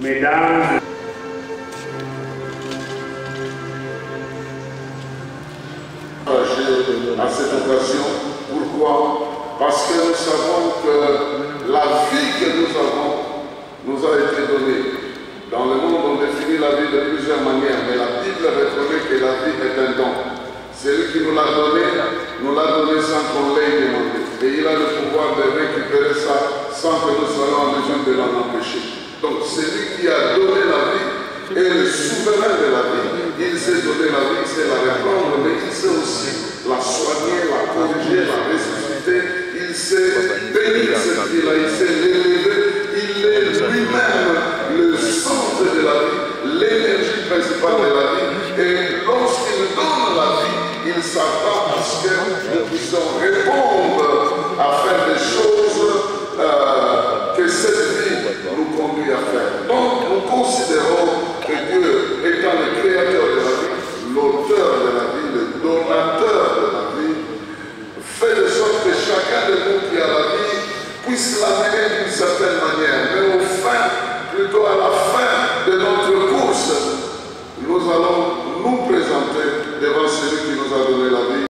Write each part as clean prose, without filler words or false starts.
Mesdames, à cette occasion. Pourquoi? Parce que nous savons que la vie que nous avons nous a été donnée. Dans le monde, on définit la vie de plusieurs manières, mais la Bible reconnaît que la vie est un don. Celui qui nous l'a donné sans qu'on l'ait demandé. Et il a le pouvoir de récupérer ça sans que nous soyons en mesure de l'en empêcher. Donc celui qui a donné la vie est le souverain de la vie. Il sait donner la vie, il sait la répandre, mais il sait aussi la soigner, la corriger, la ressusciter. Il sait bénir cette vie-là, il sait l'élever. Il est lui-même le centre de la vie, l'énergie principale de la vie. Et lorsqu'il donne la vie, il s'attend à ce que nous puissions répondre à faire des choses que cette vie nous conduit à faire. Donc nous considérons que Dieu étant le créateur de la vie, l'auteur de la vie, le donateur de la vie, fait de sorte que chacun de nous qui a la vie puisse l'amener d'une certaine manière. Mais au fin, plutôt à la fin de notre course, nous allons nous présenter devant celui qui nous a donné la vie.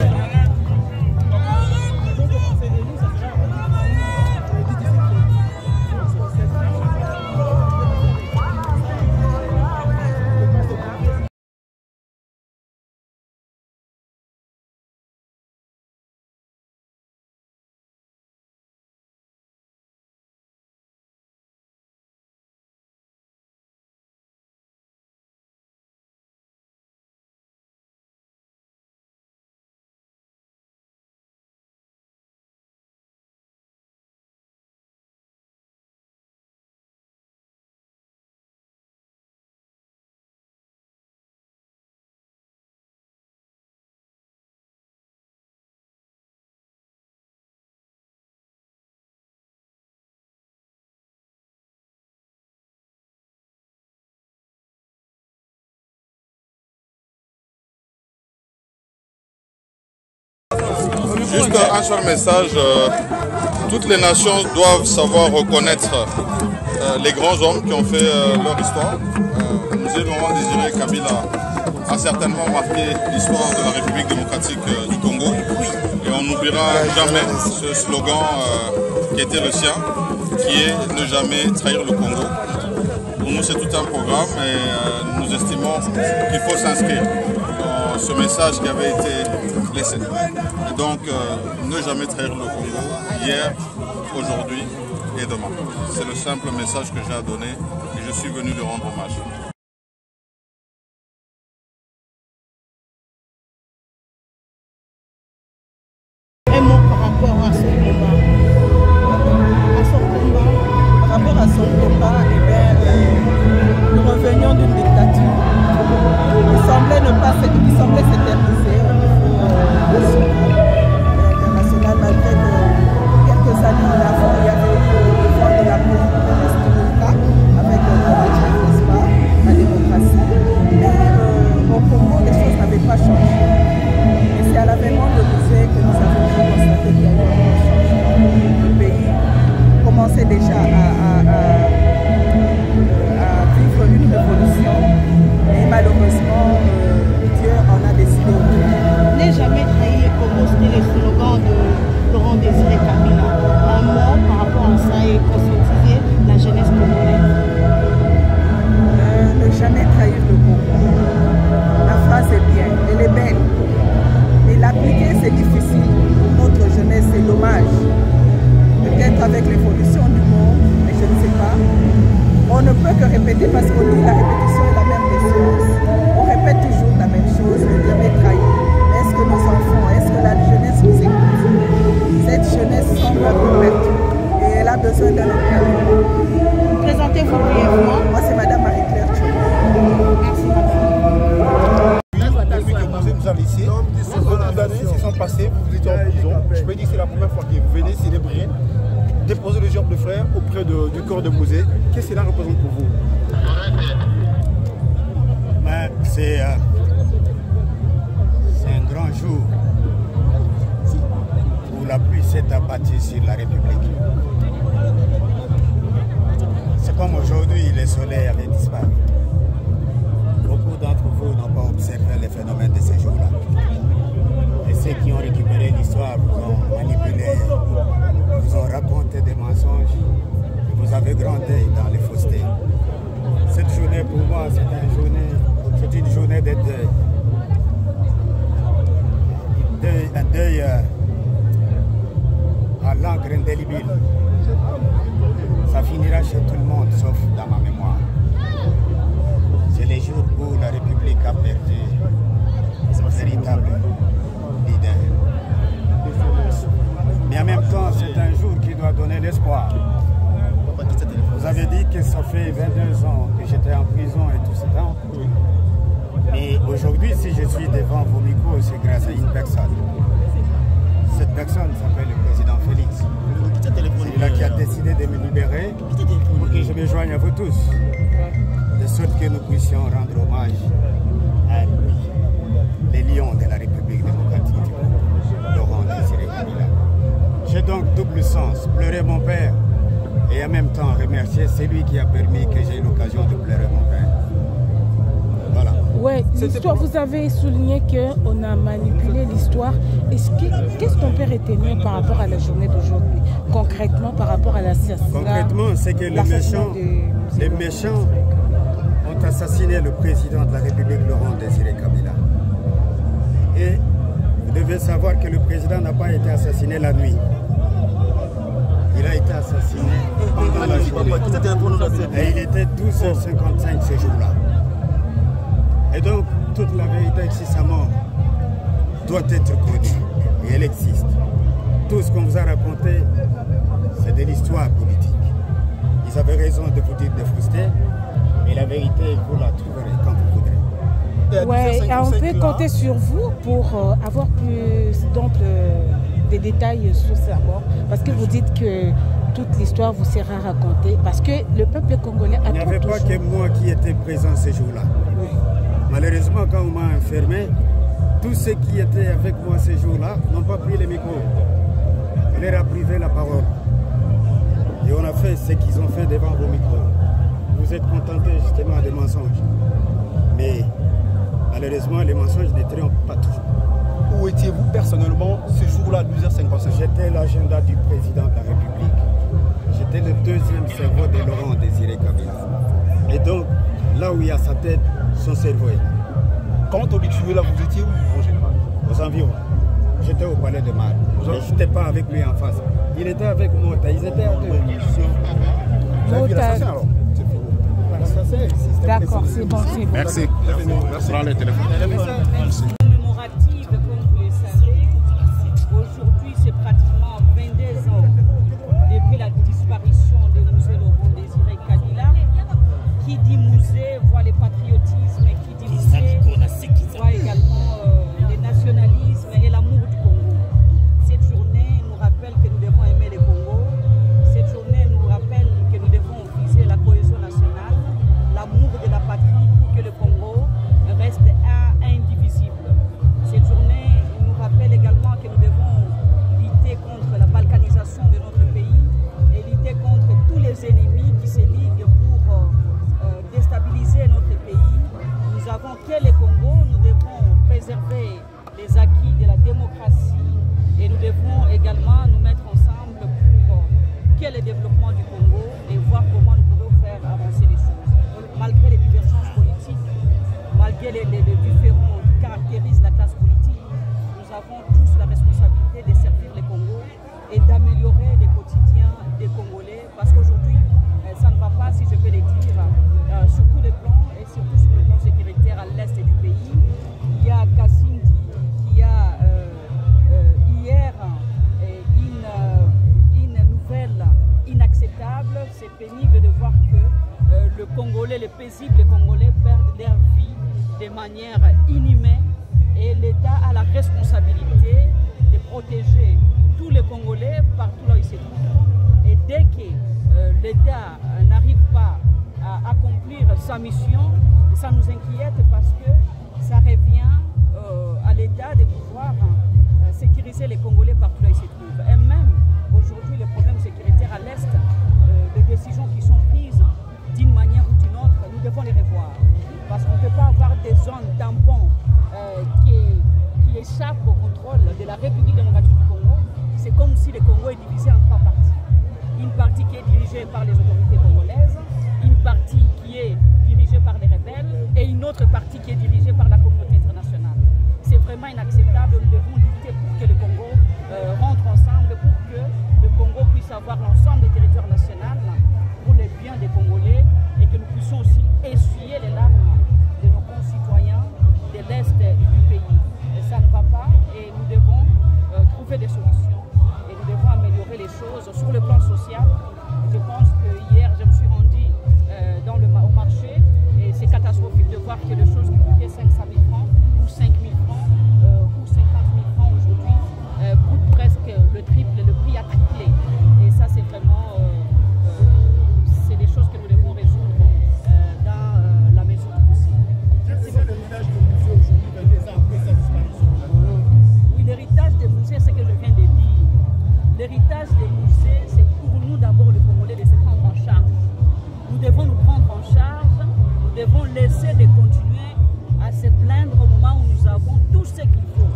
Juste un seul message, toutes les nations doivent savoir reconnaître les grands hommes qui ont fait leur histoire. Monsieur Laurent Désiré Kabila a certainement marqué l'histoire de la République démocratique du Congo. Et on n'oubliera jamais ce slogan qui était le sien, qui est « Ne jamais trahir le Congo ». Pour nous, c'est tout un programme et nous estimons qu'il faut s'inscrire dans ce message qui avait été laissé. Et donc, ne jamais trahir le Congo, hier, aujourd'hui et demain. C'est le simple message que j'ai à donner et je suis venu lui rendre hommage. Un mot par rapport à son combat. Par rapport à son combat, nous revenions d'une dictature qui semblait s'éterniser au niveau international, malgré que quelques années avant, il y avait eu le vent de la République avec n'est-ce pas, la démocratie. Mais au Congo, les choses n'avaient pas changé. Et c'est à l'avènement de musée que nous avons pu constater qu'il y a eu un changement. Le pays commençait déjà à vivre une révolution. Et malheureusement, Dieu en a décidé autrement. N'est jamais trahi le Congo, c'était le slogan de Laurent Désiré Kabila. Un mot par rapport à ça et conscientiser la jeunesse congolaise. Ne jamais trahir le Congo. La phrase est bien, elle est belle. Mais l'appliquer, c'est difficile. Notre jeunesse, c'est dommage. Peut-être avec l'évolution du monde, mais je ne sais pas. On ne peut que répéter parce qu'on dit la répétition est la même des choses. On répète toujours la même chose, ne jamais trahir. Mais est-ce que nos enfants, est-ce que la jeunesse nous écoute? Cette jeunesse semble un peu perdue et elle a besoin d'un encadrement. Présentez-vous brièvement. Moi, c'est Madame Marie-Claire Tchou. Merci. Depuis que vous nous avez laissé, beaucoup d'années se sont passées, vous étiez en prison. Je peux dire que c'est la première fois que vous venez célébrer, déposer le gerbe de frère auprès du corps de Mosé. Qu'est-ce que cela représente pour vous? C'est un grand jour où la pluie s'est abattue sur la République. C'est comme aujourd'hui, il le soleil avait disparu. Beaucoup d'entre vous n'ont pas observé les phénomènes de ces jours-là. Et ceux qui ont récupéré l'histoire vous ont manipulé, vous ont raconté des mensonges, et vous avez grandi dans les faussetés. Cette journée, pour moi, c'est une journée de deuil. Un deuil à l'encre indélébile. Ça finira chez tout le monde, sauf dans ma mémoire. C'est les jours où la République a perdu son véritable leader. Mais en même temps, c'est un jour qui doit donner l'espoir. Vous avez dit que ça fait 22 ans que j'étais en prison et tout ce temps. Mais aujourd'hui, si je suis devant vos micros, c'est grâce à une personne. Cette personne s'appelle le président Félix. C'est là qui a décidé de me libérer pour que je me joigne à vous tous. De sorte que nous puissions rendre hommage à lui, les lions de la République démocratique du Congo, Laurent Désiré Kabila. J'ai donc double sens, pleurer mon père et en même temps remercier celui qui a permis que j'ai eu l'occasion de pleurer mon père. Voilà. Oui, l'histoire, vous avez souligné qu'on a manipulé l'histoire. Qu'est-ce qu'on peut retenir par rapport à la journée d'aujourd'hui, concrètement par rapport à l'assassinat? Concrètement, c'est que les méchants ont assassiné le président de la République, Laurent Désiré Kabila. Et vous devez savoir que le président n'a pas été assassiné la nuit. Il a été assassiné pendant la journée. Et il était 12h55 ce jour-là. Et donc, toute la vérité sur sa mort doit être connue. Et elle existe. Tout ce qu'on vous a raconté, c'est de l'histoire politique. Ils avaient raison de vous dire de frustrer, mais la vérité, vous la trouverez quand vous voudrez. Oui, on peut compter sur vous pour avoir plus des détails sur sa mort. Parce que vous dites que toute l'histoire vous sera racontée. Parce que le peuple congolais a... Il n'y avait pas que moi qui étais présent ce jour-là. Oui. Malheureusement, quand on m'a enfermé, tous ceux qui étaient avec moi ce jour-là n'ont pas pris les micros. On leur a privé la parole. Et on a fait ce qu'ils ont fait devant vos micros. Vous êtes contentés justement des mensonges. Mais malheureusement, les mensonges ne triomphent pas toujours. Où étiez-vous personnellement ce jour-là, 12h55? J'étais l'agenda du président de la République. J'étais le deuxième cerveau de Laurent Désiré Kabila. Et donc, là où il y a sa tête, son cerveau est. Quand on dit tuer là, vous étiez où en général? Aux environs. J'étais au palais de Mar. Mais je n'étais pas avec lui en face. Il était avec Mota. Ils étaient à deux. Vous avez vu l'assassin alors? D'accord, c'est bon. Merci. Prends le téléphone. Commémorative, comme vous le savez, aujourd'hui c'est pratiquement 22 ans depuis la disparition de Mouzé Laurent Désiré Kabila. Qui dit Mouzé voit le patriotisme, qui dit Mouzé voit également le nationalisme et l'amour du Congo. Cette journée nous rappelle que nous devons aimer le Congo. Cette journée nous rappelle que nous devons viser la cohésion nationale, l'amour de la patrie pour que le Congo reste indivisible. Cette journée nous rappelle également que nous devons lutter contre la balkanisation de notre pays et lutter contre tous les ennemis qui se liguent pour déstabiliser notre pays. Nous avons que le Congo, nous devons préserver les acquis de la démocratie et nous devons également nous mettre ensemble pour que le développement du Congo et voir comment nous pouvons faire avancer les choses. Malgré les divergences politiques, malgré les différents qui caractérisent la classe politique, nous avons tous la responsabilité de servir le Congo et d'améliorer le quotidien des Congolais parce qu'aujourd'hui, ça ne va pas, si je peux le dire, sur tous les plans et surtout sur le plan sécuritaire à l'est du pays. Il y a Kassindi qui a hier une nouvelle inacceptable. C'est pénible de voir que le Congolais, les paisibles Congolais perdent leur vie de manière inhumaine et l'État a la responsabilité de protéger tous les Congolais partout là où ils se trouvent. Et dès que l'État n'arrive pas à accomplir sa mission, ça nous inquiète parce que ça revient à l'État de pouvoir sécuriser les Congolais partout là où ils se trouvent. Et même aujourd'hui, les problèmes sécuritaires à l'Est, les décisions qui sont prises d'une manière ou un tampon qui échappe au contrôle de la République démocratique du Congo, c'est comme si le Congo est divisé en 3 parties. Une partie qui est dirigée par les autorités congolaises, une partie qui est dirigée par les rebelles et une autre partie qui est dirigée par la communauté internationale. C'est vraiment inacceptable. Nous devons lutter pour que le Congo rentre ensemble, pour que le Congo puisse avoir l'ensemble des territoires nationaux pour le bien des Congolais et que nous puissions aussi essuyer les larmes de nos concitoyens de l'Est du pays. Et ça ne va pas et nous devons trouver des solutions et nous devons améliorer les choses sur le plan social. Je pense que hier, je me suis rendue au marché et c'est catastrophique de voir que les choses qui coûtaient 500 000 francs ou 5 000 francs ou 50 000 francs aujourd'hui coûtent presque le triple, le prix a triplé. Et ça, c'est vraiment c'est des choses que nous devons résoudre dans la mesure du possible. C'est quoi l'héritage du musée aujourd'hui, 22 ans après sa disparition? Oui, l'héritage des musées, c'est ce que je viens de dire. L'héritage des musées, c'est pour nous d'abord le Congolais de se prendre en charge. Nous devons nous prendre en charge, nous devons laisser de continuer à se plaindre au moment où nous avons tout ce qu'il faut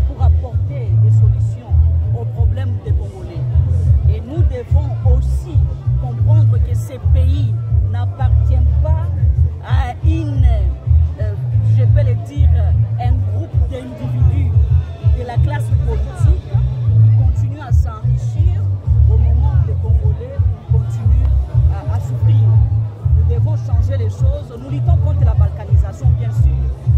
pour apporter des solutions aux problèmes des Congolais. Et nous devons aussi comprendre que ces pays n'appartiennent pas à je peux le dire, un groupe d'individus de la classe politique qui continue à s'enrichir au moment où les Congolais continuent à souffrir. Nous devons changer les choses. Nous luttons contre la balkanisation, bien sûr.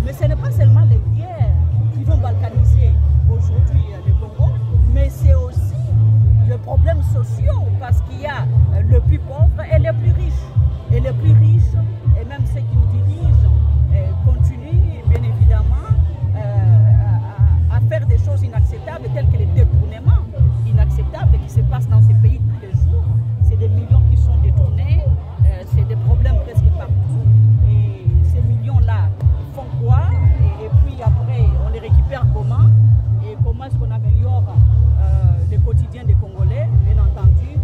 Mais ce n'est pas seulement les guerres qui vont balkaniser aujourd'hui le Congo, mais c'est aussi les problèmes sociaux, parce qu'il y a le plus pauvre et les plus riches. Et les plus riches, et même ceux qui nous dirigent, continuent bien évidemment à faire des choses inacceptables telles que les détournements inacceptables qui se passent dans ces pays tous les jours. C'est des millions qui sont détournés, c'est des problèmes presque partout. Et ces millions-là font quoi? Et puis après, on les récupère comment? Et comment est-ce qu'on améliore le quotidien des Congolais? Bien entendu,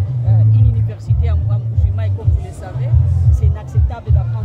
une université à Mbujimayi, comme vous le savez, c'est inacceptable d'après